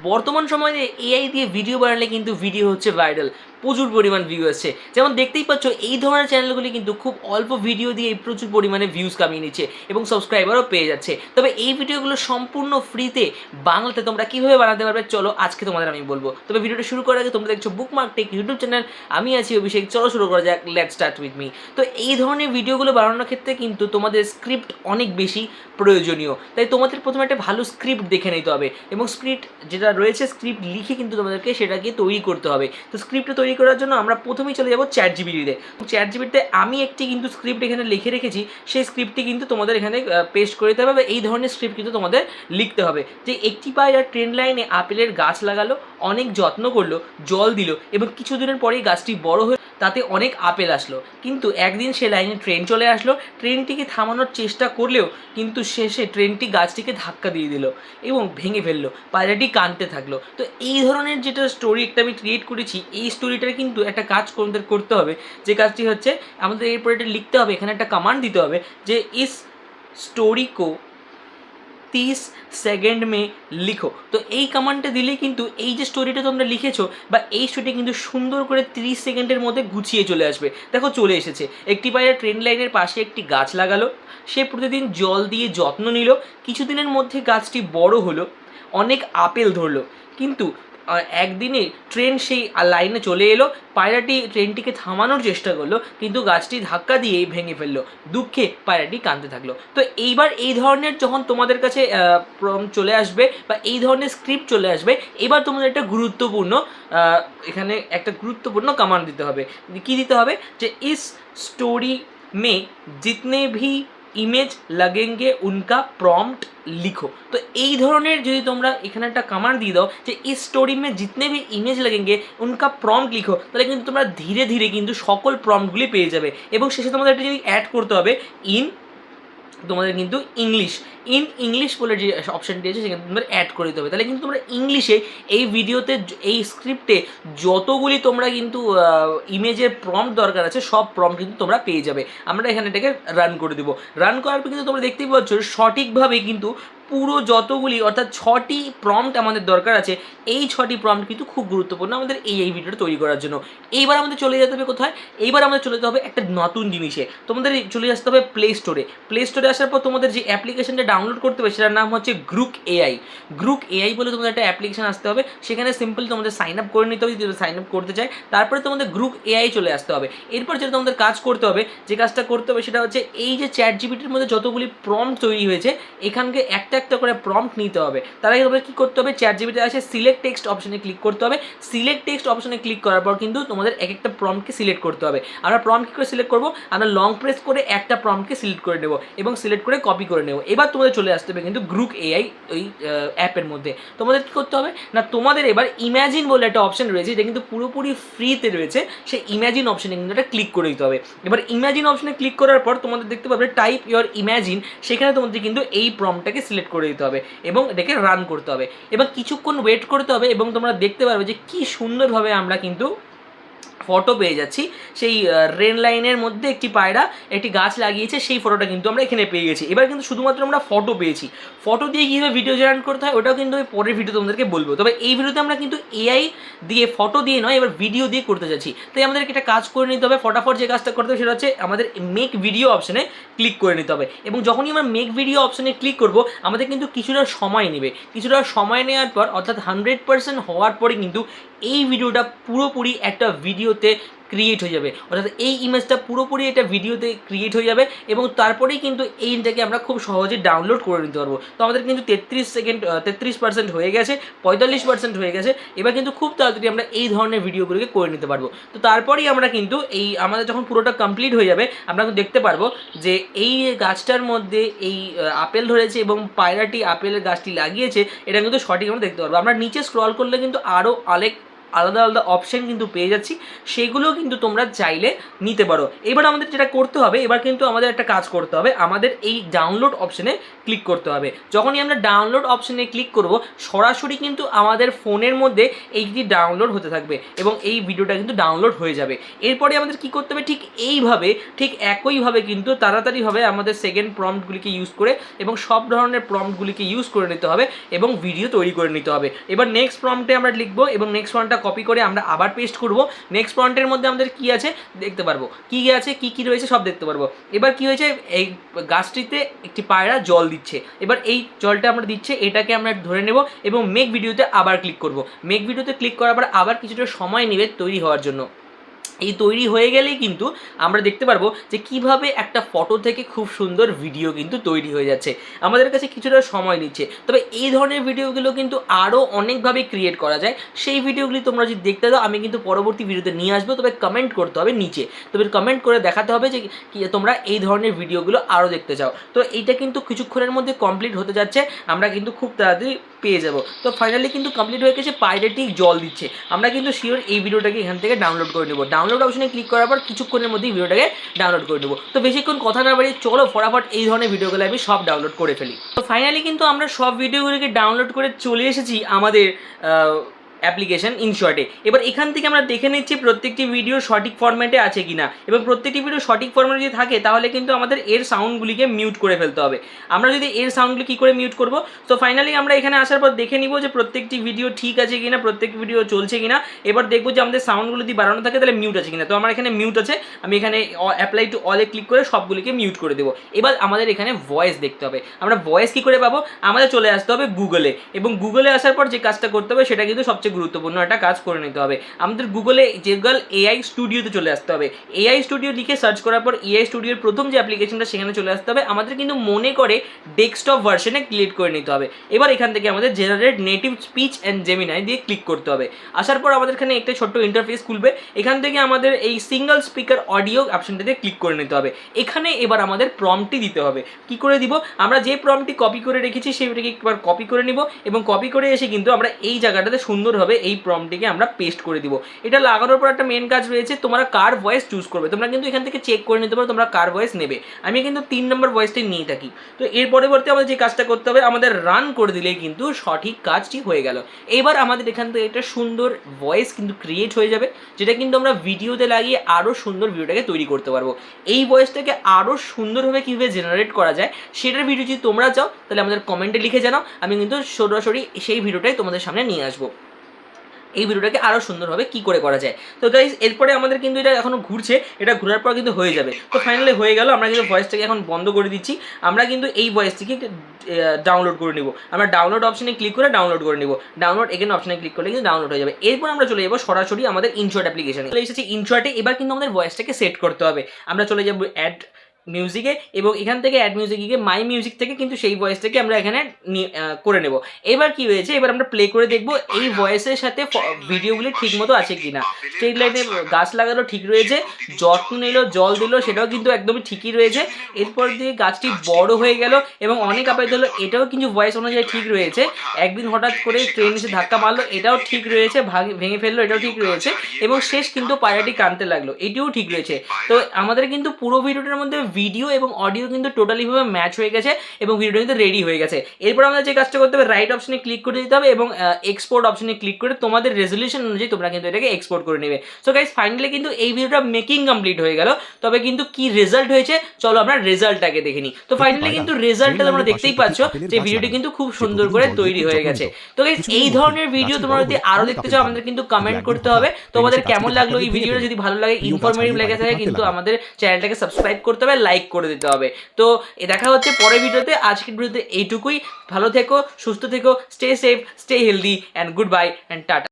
বর্তমান সময়ে এআই দিয়ে ভিডিও বানালে কিন্তু ভিডিও হচ্ছে ভাইরাল, প্রচুর পরিমাণ ভিউ আসছে। যেমন দেখতেই পাচ্ছ এই ধরনের চ্যানেলগুলি কিন্তু খুব অল্প ভিডিও দিয়ে প্রচুর পরিমাণে ভিউজ কামিয়ে নিচ্ছে এবং সাবস্ক্রাইবারও পেয়ে যাচ্ছে। তবে এই ভিডিওগুলো সম্পূর্ণ ফ্রিতে বাংলাতে তোমরা কীভাবে বানাতে পারবে চলো আজকে তোমাদের আমি বলবো। তবে ভিডিওটা শুরু করার আগে তোমরা দেখছো বুকমার্ক টেক ইউটিউব চ্যানেল, আমি আছি অভিষেক। চলো শুরু করা যাক, লেটস স্টার্ট উইথ মি। তো এই ধরনের ভিডিওগুলো বানানোর ক্ষেত্রে কিন্তু তোমাদের স্ক্রিপ্ট অনেক বেশি প্রয়োজনীয়, তাই তোমাদের প্রথমে একটা ভালো স্ক্রিপ্ট দেখে নিতে হবে এবং স্ক্রিপ্ট যেটা রয়েছে স্ক্রিপ্ট লিখে কিন্তু তোমাদেরকে সেটাকে তৈরি করতে হবে। তো স্ক্রিপ্টটা তৈরি করার জন্য আমরা প্রথমেই চলে যাবো চ্যাট জিপিটিতে। চ্যাট জিপিটিতে আমি একটি কিন্তু স্ক্রিপ্ট এখানে লিখে রেখেছি, সেই স্ক্রিপ্টটি কিন্তু তোমাদের এখানে পেস্ট করে দিতে হবে। এই ধরনের স্ক্রিপ্ট কিন্তু তোমাদের লিখতে হবে যে একটি পায়রা ট্রেন লাইনে আপেলের গাছ লাগালো, অনেক যত্ন করলো, জল দিল এবং কিছুদিনের পরেই গাছটি বড় হয়ে তাতে অনেক আপেল আসলো। কিন্তু একদিন সে লাইনে ট্রেন চলে আসলো, ট্রেনটিকে থামানোর চেষ্টা করলেও কিন্তু শেষে ট্রেনটি গাছটিকে ধাক্কা দিয়ে দিল এবং ভেঙে ফেললো। পায়রাটি কাঁদতে থাকলো। তো এই ধরনের যেটা স্টোরি একটা আমি ক্রিয়েট করেছি, এই স্টোরিটার কিন্তু একটা কাজ আমাদের করতে হবে, যে কাজটি হচ্ছে আমাদের এরপরে এটা লিখতে হবে, এখানে একটা কমান্ড দিতে হবে যে ইস স্টোরি কো 30 সেকেন্ড মে লিখো। তো এই কমান্ডটা দিলেই কিন্তু এই যে স্টোরিটা তোমরা লিখেছো বা এই স্টোরিটা কিন্তু সুন্দর করে 30 সেকেন্ডের মধ্যে গুছিয়ে চলে আসবে। দেখো চলে এসেছে। একটি পায়রা ট্রেন লাইনের পাশে একটি গাছ লাগালো, সে প্রতিদিন জল দিয়ে যত্ন নিল, কিছুদিনের মধ্যে গাছটি বড় হলো, অনেক আপেল ধরলো। কিন্তু একদিনে ট্রেন সেই লাইনে চলে এলো, পায়রাটি ট্রেনটিকে থামানোর চেষ্টা করলো কিন্তু গাছটি ধাক্কা দিয়েই ভেঙে ফেললো। দুঃখে পায়রাটি কাঁদতে থাকলো। তো এইবার এই ধরনের যখন তোমাদের কাছে চলে আসবে বা এই ধরনের স্ক্রিপ্ট চলে আসবে, এবার তোমাদের একটা গুরুত্বপূর্ণ এখানে একটা গুরুত্বপূর্ণ কমান্ড দিতে হবে। কী দিতে হবে? যে ইস স্টোরি মে জিতনে ভি ইমেজ লাগেঙ্গে উনকা প্রম্পট লিখো। তো এই ধরনের যদি তোমরা এখানে একটা কমান্ড দিয়ে দাও যে এই স্টোরি মে জিতনে ভি ইমেজ লাগেঙ্গে উনকা প্রম্পট লিখো, তাহলে কিন্তু তোমরা ধীরে ধীরে কিন্তু সকল প্রম্পটগুলি পেয়ে যাবে। এবং শেষে তোমাদের একটা যদি অ্যাড করতে হবে ইন তোমাদের কিন্তু ইংলিশ বলে যে অপশানটি আছে সেখানে তোমাদের অ্যাড করে দিতে হবে। তাহলে কিন্তু তোমরা ইংলিশে এই ভিডিওতে এই স্ক্রিপ্টে যতগুলি তোমরা কিন্তু ইমেজের প্রম্পট দরকার আছে সব প্রম্পট কিন্তু তোমরা পেয়ে যাবে। আমরা এখানে এটাকে রান করে দেবো। রান করার পর কিন্তু তোমরা দেখতেই পাচ্ছ সঠিকভাবে কিন্তু পুরো যতগুলি অর্থাৎ 6টি প্রম্পট আমাদের দরকার আছে, এই 6টি প্রম্পট কিন্তু খুব গুরুত্বপূর্ণ আমাদের এই ভিডিওটা তৈরি করার জন্য। এইবার আমাদের চলে যেতে হবে কোথায়? এইবার আমাদের চলে যেতে হবে একটা নতুন জিনিসে। তোমাদের চলে আসতে হবে প্লে স্টোরে। প্লে স্টোরে আসার পর তোমাদের যে অ্যাপ্লিকেশনটা ডাউনলোড করতে হবে সেটার নাম হচ্ছে গ্রুক এআই। গ্রুক এআই বলে তোমাদের একটা অ্যাপ্লিকেশন আসতে হবে, সেখানে সিম্পল তোমাদের সাইন আপ করে নিতে হবে যদি সাইন আপ করতে চায়। তারপরে তোমাদের গ্রুক এআই চলে আসতে হবে। এরপর যেটা তোমাদের কাজ করতে হবে, যে কাজটা করতে হবে সেটা হচ্ছে এই যে চ্যাট জিপিটির মধ্যে যতগুলি প্রম্পট তৈরি হয়েছে এখানকে একটা একটা করে প্রম্পট নিতে হবে। তার আগে তোমাদের কী করতে হবে? চ্যাট জিপিটি আসে সিলেক্ট টেক্সট অপশনে ক্লিক করতে হবে। সিলেক্ট টেক্সট অপশনে ক্লিক করার পর কিন্তু তোমাদের এক একটা প্রম্পটকে সিলেক্ট করতে হবে। আমরা প্রম্পট কী করে সিলেক্ট করবো? আমরা লং প্রেস করে একটা প্রম্পটকে সিলেক্ট করে নেব এবং সিলেক্ট করে কপি করে নেব। এবার তোমাদের চলে আসতে হবে কিন্তু গ্রুক এআই ওই অ্যাপের মধ্যে। তোমাদের কী করতে হবে না, তোমাদের এবার ইম্যাজিন বলে একটা অপশন রয়েছে যেটা কিন্তু পুরোপুরি ফ্রিতে রয়েছে, সেই ইম্যাজিন অপশনে কিন্তু একটা ক্লিক করে দিতে হবে। এবার ইম্যাজিন অপশনে ক্লিক করার পর তোমাদের দেখতে পাবে টাইপ ইয়োর ইম্যাজিন, সেখানে তোমাদের কিন্তু এই প্রম্পটটাকে সিলেক্ট করে দিতে হবে এবং এটাকে রান করতে হবে। এবার কিছুক্ষণ ওয়েট করতে হবে এবং তোমরা দেখতে পারবে যে কী সুন্দরভাবে আমরা কিন্তু ফটো পেয়ে যাচ্ছি। সেই রেল লাইনের মধ্যে একটি পায়রা একটি গাছ লাগিয়েছে, সেই ফটোটা কিন্তু আমরা এখানে পেয়ে গেছি। এবার কিন্তু শুধুমাত্র আমরা ফটো পেয়েছি। ফটো দিয়ে কীভাবে ভিডিও জেনারেট করতে হয় ওটাও কিন্তু আমি পরের ভিডিও তোমাদেরকে বলবো। তবে এই ভিডিওতে আমরা কিন্তু এআই দিয়ে ফটো দিয়ে নয়, এবার ভিডিও দিয়ে করতে যাচ্ছি। তাই আমাদেরকে একটা কাজ করে নিতে হবে। ফটাফট যে কাজটা করতে হবে সেটা হচ্ছে আমাদের মেক ভিডিও অপশানে ক্লিক করে নিতে হবে এবং যখনই আমরা মেক ভিডিও অপশানে ক্লিক করব আমাদের কিন্তু কিছুটা সময় নেবে। কিছুটা সময় নেওয়ার পর অর্থাৎ 100% হওয়ার পরে কিন্তু এই ভিডিওটা পুরোপুরি একটা ভিডিওতে ক্রিয়েট হয়ে যাবে, অর্থাৎ এই ইমেজটা পুরোপুরি একটা ভিডিওতে ক্রিয়েট হয়ে যাবে এবং তারপরেই কিন্তু এইটাকে আমরা খুব সহজে ডাউনলোড করে নিতে পারবো। তো আমাদের কিন্তু 33% হয়ে গেছে, 45% হয়ে গেছে। এবার কিন্তু খুব তাড়াতাড়ি আমরা এই ধরনের ভিডিওগুলোকে করে নিতে পারবো। তো তারপরেই আমরা কিন্তু এই আমাদের যখন পুরোটা কমপ্লিট হয়ে যাবে আমরা কিন্তু দেখতে পারবো যে এই গাছটার মধ্যে এই আপেল ধরেছে এবং পায়রাটি আপেলের গাছটি লাগিয়েছে, এটা কিন্তু সঠিক আমরা দেখতে পারবো। আমরা নিচে স্ক্রল করলে কিন্তু আরও আলাদা আলাদা অপশান কিন্তু পেয়ে যাচ্ছি, সেগুলো কিন্তু তোমরা চাইলে নিতে পারো। এবার আমাদের যেটা করতে হবে, এবার কিন্তু আমাদের একটা কাজ করতে হবে, আমাদের এই ডাউনলোড অপশানে ক্লিক করতে হবে। যখনই আমরা ডাউনলোড অপশানে ক্লিক করব, সরাসরি কিন্তু আমাদের ফোনের মধ্যে এইটি ডাউনলোড হতে থাকবে এবং এই ভিডিওটা কিন্তু ডাউনলোড হয়ে যাবে। এরপরে আমাদের কি করতে হবে, ঠিক এইভাবে, ঠিক একইভাবে কিন্তু তাড়াতাড়িভাবে আমাদের সেকেন্ড প্রম্পটগুলিকে ইউজ করে এবং সব ধরনের প্রম্পটগুলিকে ইউজ করে নিতে হবে এবং ভিডিও তৈরি করে নিতে হবে। এবার নেক্সট প্রম্পটে আমরা লিখবো এবং নেক্সট প্রম্পটটা কপি করে আমরা আবার পেস্ট করব। নেক্সট প্রম্পটের মধ্যে আমাদের কি আছে দেখতে পারবো, কি আছে কি কি রয়েছে সব দেখতে পারবো। এবার কি হয়েছে, এই গাছটিতে একটি পায়রা জল দিচ্ছে। এবার এই জলটা আমরা দিচ্ছে, এটাকে আমরা ধরে নেব এবং মেক ভিডিওতে আবার ক্লিক করব। মেক ভিডিওতে ক্লিক করার পর আবার কিছুটা সময় নেবে তৈরি হওয়ার জন্য। এই তৈরি হয়ে গেলেই কিন্তু আমরা দেখতে পারবো যে কিভাবে একটা ফটো থেকে খুব সুন্দর ভিডিও কিন্তু তৈরি হয়ে যাচ্ছে। আমাদের কাছে কিছুটা সময় নিচ্ছে, তবে এই ধরনের ভিডিওগুলো কিন্তু আরও অনেকভাবে ক্রিয়েট করা যায়। সেই ভিডিওগুলি তোমরা যদি দেখতে দাও, আমি কিন্তু পরবর্তী ভিডিওতে নিয়ে আসবো, তবে কমেন্ট করতে হবে নিচে। তবে কমেন্ট করে দেখাতে হবে যে তোমরা এই ধরনের ভিডিওগুলো আরও দেখতে চাও। তো এইটা কিন্তু কিছুক্ষণের মধ্যে কমপ্লিট হতে যাচ্ছে, আমরা কিন্তু খুব তাড়াতাড়ি পেয়ে যাব। তো ফাইনালি কিন্তু কমপ্লিট হয়ে গেছে, পায়রাটি জল দিচ্ছে। আমরা কিন্তু শিওর এই ভিডিওটাকে এখান থেকে ডাউনলোড করে নেব। ডাউনলোড অপশনে ক্লিক করার পর কিছুক্ষণের মধ্যেই ভিডিওটাকে ডাউনলোড করে নেব। তো বেশিক্ষণ কথা না বাড়িয়ে চলো ফটাফট এই ধরনের ভিডিওগুলো আমি সব ডাউনলোড করে ফেলি। তো ফাইনালি কিন্তু আমরা সব ভিডিওগুলোকে ডাউনলোড করে চলে এসেছি আমাদের অ্যাপ্লিকেশন ইনশর্টে। এবার এখান থেকে আমরা দেখে নিচ্ছি প্রত্যেকটি ভিডিও সঠিক ফরম্যাটে আছে কিনা, এবং প্রত্যেকটি ভিডিও সঠিক ফরম্যাটে যদি থাকে তাহলে কিন্তু আমাদের এর সাউন্ডগুলিকে মিউট করে ফেলতে হবে। আমরা যদি এর সাউন্ডগুলি কী করে মিউট করব, তো ফাইনালি আমরা এখানে আসার পর দেখে নিব যে প্রত্যেকটি ভিডিও ঠিক আছে কিনা, প্রত্যেকটি ভিডিও চলছে কিনা। এবার দেখবো যে আমাদের সাউন্ডগুলো যদি বাড়ানো থাকে তাহলে মিউট আছে কিনা। তো আমার এখানে মিউট আছে, আমি এখানে অ্যাপ্লাই টু অলে ক্লিক করে সবগুলিকে মিউট করে দেবো। এবার আমাদের এখানে ভয়েস দেখতে হবে। আমরা ভয়েস কী করে পাবো, আমাদের চলে আসতে হবে গুগলে, এবং গুগলে আসার পর যে কাজটা করতে হবে সেটা কিন্তু সবচেয়ে গুরুত্বপূর্ণ একটা কাজ করে নিতে হবে। আমাদের গুগলে গুগল এআই স্টুডিওতে চলে আসতে হবে। এআই স্টুডিও লিখে সার্চ করার পর এআই স্টুডিওর প্রথম যে অ্যাপ্লিকেশনটা সেখানে চলে আসতে হবে। আমাদের কিন্তু মনে করে ডেস্কটপ ভার্সনে ক্লিক করে নিতে হবে। এবার এখান থেকে আমাদের generate native speech and Gemini দিয়ে ক্লিক করতে হবে। আসার পর আমাদের এখানে একটা ছোট্ট ইন্টারফেস খুলবে। এখান থেকে আমাদের এই সিঙ্গল স্পিকার অডিও অপশনটা দিয়ে ক্লিক করে নিতে হবে। এখানে এবার আমাদের প্রম্পটটি দিতে হবে। কি করে দিব, আমরা যে প্রম্পটটি কপি করে রেখেছি সেইটাকে একবার কপি করে নিব এবং কপি করে এসে কিন্তু আমরা এই জায়গাটাতে সুন্দরভাবে এই প্রম্পটটিকে আমরা পেস্ট করে দিব। এটা লাগানোর পর একটা মেন কাজ রয়েছে, তোমরা কার ভয়েস চুজ করবে। তোমরা কিন্তু এখান থেকে চেক করে নিতে পারো তোমরা কার ভয়েস নেবে। আমি কিন্তু 3 নম্বর ভয়েসটাই নিয়ে থাকি। তো এর পরবর্তী আমাদের যে কাজটা করতে হবে, আমাদের রান করে দিলেই কিন্তু সঠিক কাজটি হয়ে গেল। এবার আমাদের এখান থেকে একটা সুন্দর ভয়েস কিন্তু ক্রিয়েট হয়ে যাবে, যেটা কিন্তু আমরা ভিডিওতে লাগিয়ে আরও সুন্দর ভিডিওটাকে তৈরি করতে পারবো। এই ভয়েসটাকে আরও সুন্দরভাবে কীভাবে জেনারেট করা যায় সেটার ভিডিও যদি তোমরা চাও তাহলে আমাদের কমেন্টে লিখে জানাও, আমি কিন্তু সরাসরি সেই ভিডিওটাই তোমাদের সামনে নিয়ে আসবো। এই ভিডিওটাকে আরও সুন্দরভাবে কী করে করা যায়। তো গাইজ এরপরে আমাদের কিন্তু এটা এখনও ঘুরছে, এটা ঘোরার পর কিন্তু হয়ে যাবে। তো ফাইনালি হয়ে গেল, আমরা কিন্তু ভয়েসটাকে এখন বন্ধ করে দিচ্ছি। আমরা কিন্তু এই ভয়েসটিকে ডাউনলোড করে নিব। আমরা ডাউনলোড অপশনে ক্লিক করে ডাউনলোড করে নিব। ডাউনলোড এগেন অপশনে ক্লিক করলে কিন্তু ডাউনলোড হয়ে যাবে। এরপর আমরা চলে যাবো সরাসরি আমাদের ইনশর্ট অ্যাপ্লিকেশনে। চলে এসেছি ইনশর্টে। এবার কিন্তু আমাদের ভয়েসটাকে সেট করতে হবে। আমরা চলে যাবো অ্যাড মিউজিকে এবং এখান থেকে অ্যাড মিউজিকে গিয়ে মাই মিউজিক থেকে কিন্তু সেই ভয়েসটাকে আমরা এখানে করে নেব। এবার কি হয়েছে, এবার আমরা প্লে করে দেখব এই ভয়েসের সাথে ভিডিওগুলি ঠিক মতো আছে কিনা। স্ট্রিট লাইটে গাছ লাগালো ঠিক রয়েছে, যত্ন নিল জল দিল সেটাও কিন্তু একদমই ঠিকই রয়েছে। এরপর দিয়ে গাছটি বড় হয়ে গেল এবং অনেক আপাতত হলো, এটাও কিন্তু ভয়েস অনুযায়ী ঠিক রয়েছে। একদিন হঠাৎ করে ট্রেন এসে ধাক্কা মারলো, এটাও ঠিক রয়েছে। ভেঙে ফেললো, এটাও ঠিক রয়েছে। এবং শেষ কিন্তু পায়রাটি কাঁদতে লাগলো, এটিও ঠিক রয়েছে। তো আমাদের কিন্তু পুরো ভিডিওটার মধ্যে ভিডিও এবং অডিও কিন্তু টোটালিভাবে ম্যাচ হয়ে গেছে এবং ভিডিওটা কিন্তু রেডি হয়ে গেছে। এরপর আমাদের যে কাজটা করতে হবে, রাইট অপশনে ক্লিক করে দিতে হবে এবং এক্সপোর্ট অপশনে ক্লিক করে তোমাদের রেজলিউশন অনুযায়ী তোমরা কিন্তু এটাকে এক্সপোর্ট করে নেবে। সো গাইস ফাইনালি কিন্তু এই ভিডিওটা মেকিং কমপ্লিট হয়ে গেল। তবে কিন্তু কি রেজাল্ট হয়েছে চলো আমরা রেজাল্টটাকে দেখে নিই। তো ফাইনালি কিন্তু রেজাল্টটা তোমরা দেখতেই পাচ্ছ যে ভিডিওটি কিন্তু খুব সুন্দর করে তৈরি হয়ে গেছে। তো গাইস এই ধরনের ভিডিও তোমরা যদি আরো দেখতে চাও আমাদের কিন্তু কমেন্ট করতে হবে তোমাদের কেমন লাগলো এই ভিডিওটা। যদি ভালো লাগে, ইনফরমেটিভ লেগে থাকে কিন্তু আমাদের চ্যানেলটাকে সাবস্ক্রাইব করতে হবে, লাইক করে দিতে হবে। তো দেখা হচ্ছে পরের ভিডিওতে। আজকের ভিডিওতে এইটুকুই। ভালো থেকো, সুস্থ থেকো, stay safe, stay healthy and good bye and tata.